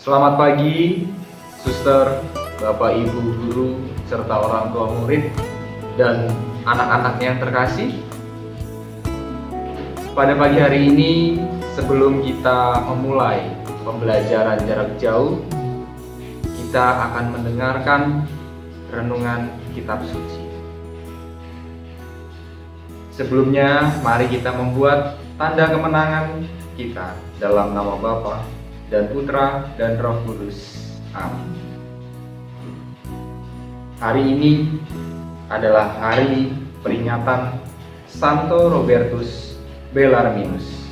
Selamat pagi, suster, bapak, ibu, guru, serta orang tua murid, dan anak-anaknya yang terkasih. Pada pagi hari ini, sebelum kita memulai pembelajaran jarak jauh, kita akan mendengarkan renungan kitab suci. Sebelumnya, mari kita membuat tanda kemenangan kita dalam nama Bapa dan Putra dan Roh Kudus. Amin. Hari ini adalah hari peringatan Santo Robertus Bellarminus.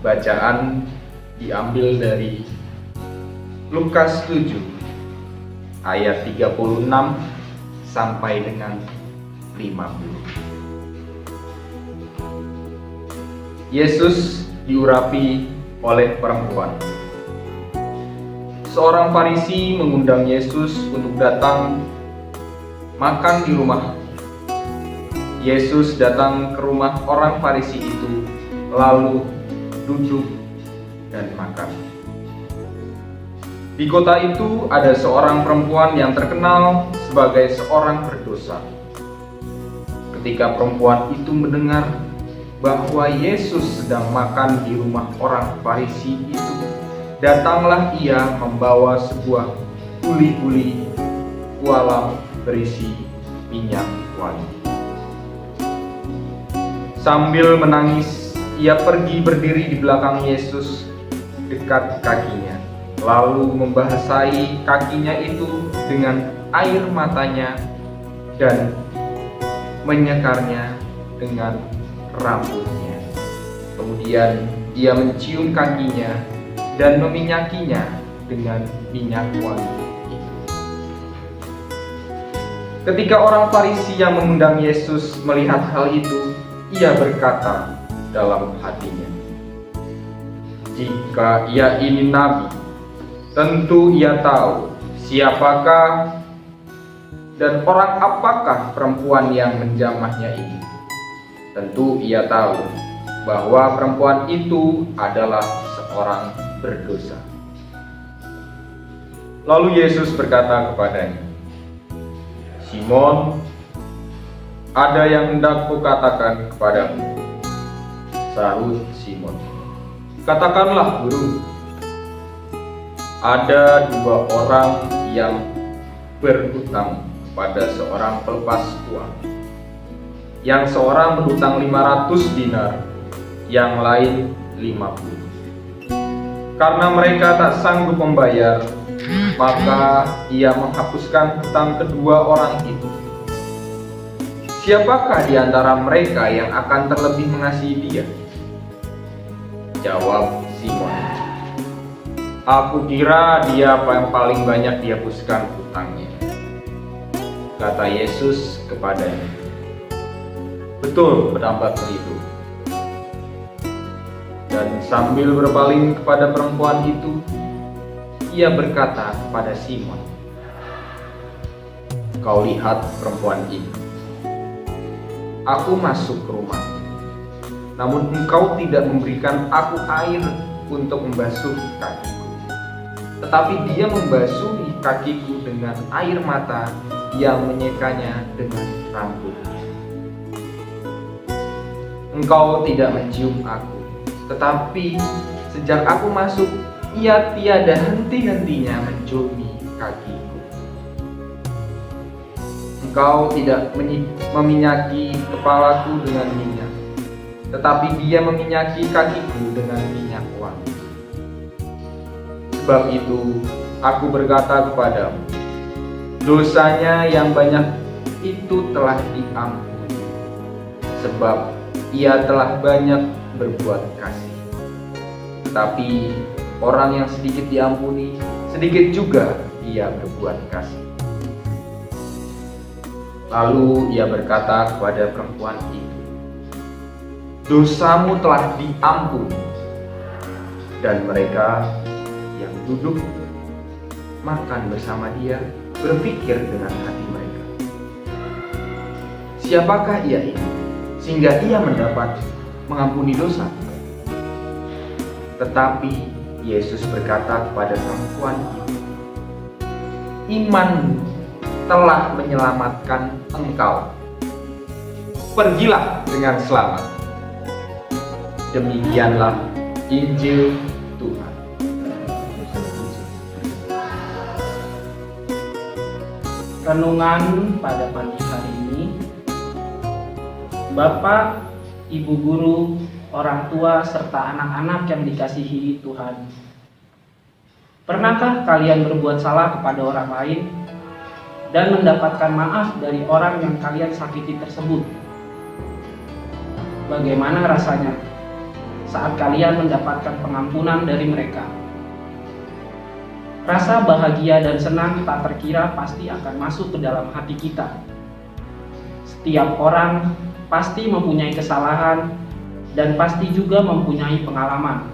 Bacaan diambil dari Lukas 7 ayat 36 sampai dengan 50. Yesus diurapi oleh perempuan. Seorang Farisi mengundang Yesus untuk datang makan di rumah. Yesus datang ke rumah orang Farisi itu, lalu duduk dan makan. Di kota itu ada seorang perempuan yang terkenal sebagai seorang berdosa. Ketika perempuan itu mendengar bahwa Yesus sedang makan di rumah orang Farisi itu, datanglah ia membawa sebuah uli-uli kualam berisi minyak wangi. Sambil menangis, ia pergi berdiri di belakang Yesus dekat kakinya, lalu membasahi kakinya itu dengan air matanya dan menyekarnya dengan rambutnya. Kemudian ia mencium kakinya dan meminyakinya dengan minyak wangi itu. Ketika orang Farisi yang mengundang Yesus melihat hal itu, ia berkata dalam hatinya, "Jika ia ini nabi, tentu ia tahu siapakah dan orang apakah perempuan yang menjamahnya ini. Tentu ia tahu bahwa perempuan itu adalah seorang berdosa." Lalu Yesus berkata kepadanya, "Simon, ada yang hendak kukatakan kepadamu." Sahut Simon, "Katakanlah, Guru." Ada dua orang yang berhutang pada seorang pelepas uang. Yang seorang berhutang 500 dinar, yang lain 50. Karena mereka tak sanggup membayar, maka ia menghapuskan hutang kedua orang itu. "Siapakah di antara mereka yang akan terlebih mengasihi dia?" Jawab Simon, "Aku kira dia yang paling banyak dihapuskan hutangnya." Kata Yesus kepadanya, "Betul pendapatmu itu." Dan sambil berpaling kepada perempuan itu, ia berkata kepada Simon, "Kau lihat perempuan ini. Aku masuk ke rumah, namun engkau tidak memberikan aku air untuk membasuh kakiku. Tetapi dia membasuhi kakiku dengan air mata yang menyekanya dengan rambutnya. Engkau tidak mencium aku, tetapi sejak aku masuk, ia tiada henti-hentinya menciumi kakiku. Engkau tidak meminyaki kepalaku dengan minyak, tetapi dia meminyaki kakiku dengan minyak wangi. Sebab itu aku berkata kepadamu, dosanya yang banyak itu telah diampuni, sebab ia telah banyak berbuat kasih. Tetapi orang yang sedikit diampuni, sedikit juga ia berbuat kasih." Lalu ia berkata kepada perempuan itu, "Dosamu telah diampuni." Dan mereka yang duduk makan bersama dia berpikir dengan hati mereka, "Siapakah ia ini sehingga ia mendapat mengampuni dosa?" Tetapi Yesus berkata kepada perempuan itu, "Iman telah menyelamatkan engkau. Pergilah dengan selamat." Demikianlah Injil Tuhan. Renungan pada pagi hari ini, Bapak, Ibu guru, orang tua, serta anak-anak yang dikasihi Tuhan. Pernahkah kalian berbuat salah kepada orang lain dan mendapatkan maaf dari orang yang kalian sakiti tersebut? Bagaimana rasanya saat kalian mendapatkan pengampunan dari mereka? Rasa bahagia dan senang tak terkira pasti akan masuk ke dalam hati kita. Setiap orang pasti mempunyai kesalahan dan pasti juga mempunyai pengalaman.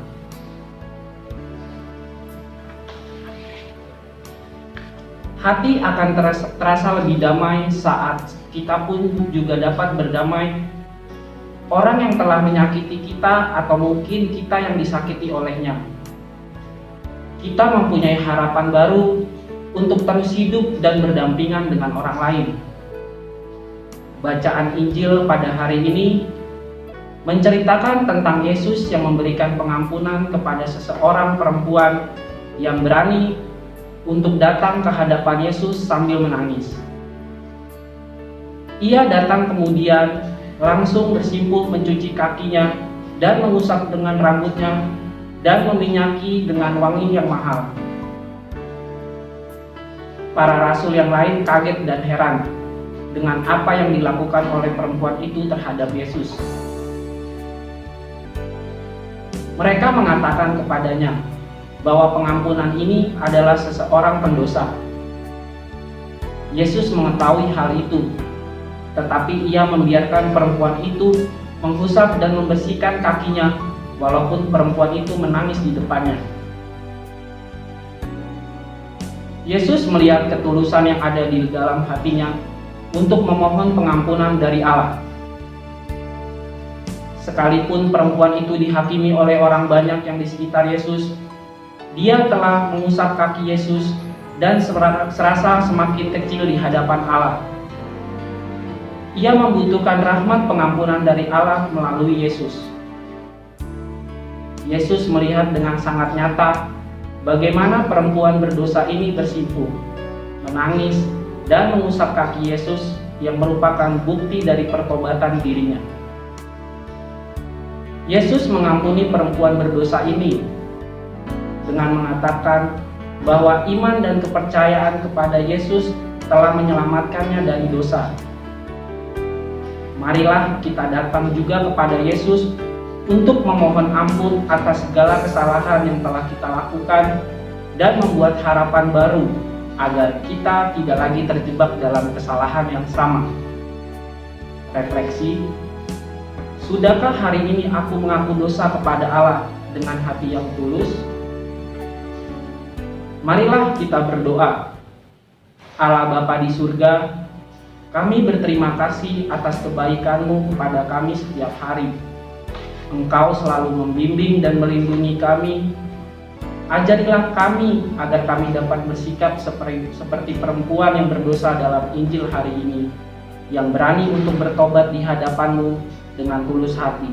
Hati akan terasa lebih damai saat kita pun juga dapat berdamai. Orang yang telah menyakiti kita atau mungkin kita yang disakiti olehnya. Kita mempunyai harapan baru untuk terus hidup dan berdampingan dengan orang lain. Bacaan Injil pada hari ini menceritakan tentang Yesus yang memberikan pengampunan kepada seseorang perempuan yang berani untuk datang ke hadapan Yesus sambil menangis. Ia datang kemudian langsung bersimpuh mencuci kakinya dan mengusap dengan rambutnya dan meminyaki dengan wangi yang mahal. Para rasul yang lain kaget dan heran dengan apa yang dilakukan oleh perempuan itu terhadap Yesus. Mereka mengatakan kepadanya bahwa pengampunan ini adalah seseorang pendosa. Yesus mengetahui hal itu, tetapi ia membiarkan perempuan itu mengusap dan membersihkan kakinya walaupun perempuan itu menangis di depannya. Yesus melihat ketulusan yang ada di dalam hatinya untuk memohon pengampunan dari Allah. Sekalipun perempuan itu dihakimi oleh orang banyak yang di sekitar Yesus, dia telah mengusap kaki Yesus dan serasa semakin kecil di hadapan Allah. Ia membutuhkan rahmat pengampunan dari Allah melalui Yesus. Yesus melihat dengan sangat nyata bagaimana perempuan berdosa ini bersimpuh, menangis, dan mengusap kaki Yesus yang merupakan bukti dari pertobatan dirinya. Yesus mengampuni perempuan berdosa ini dengan mengatakan bahwa iman dan kepercayaan kepada Yesus telah menyelamatkannya dari dosa. Marilah kita datang juga kepada Yesus untuk memohon ampun atas segala kesalahan yang telah kita lakukan dan membuat harapan baru agar kita tidak lagi terjebak dalam kesalahan yang sama. Refleksi, sudahkah hari ini aku mengaku dosa kepada Allah dengan hati yang tulus? Marilah kita berdoa. Allah Bapa di surga, kami berterima kasih atas kebaikan-Mu kepada kami setiap hari. Engkau selalu membimbing dan melindungi kami. Ajarilah kami agar kami dapat bersikap seperti perempuan yang berdosa dalam Injil hari ini, yang berani untuk bertobat di hadapan-Mu dengan tulus hati.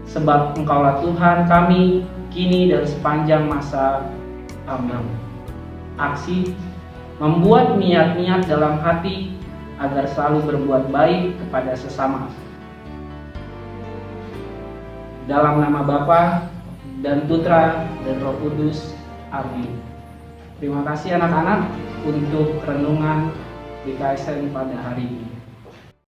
Sebab Engkaulah Tuhan kami, kini dan sepanjang masa. Amin. Aksi membuat niat-niat dalam hati agar selalu berbuat baik kepada sesama. Dalam nama Bapa dan Putra dan Roh Kudus. Amin. Terima kasih anak-anak untuk renungan BKSN pada hari ini.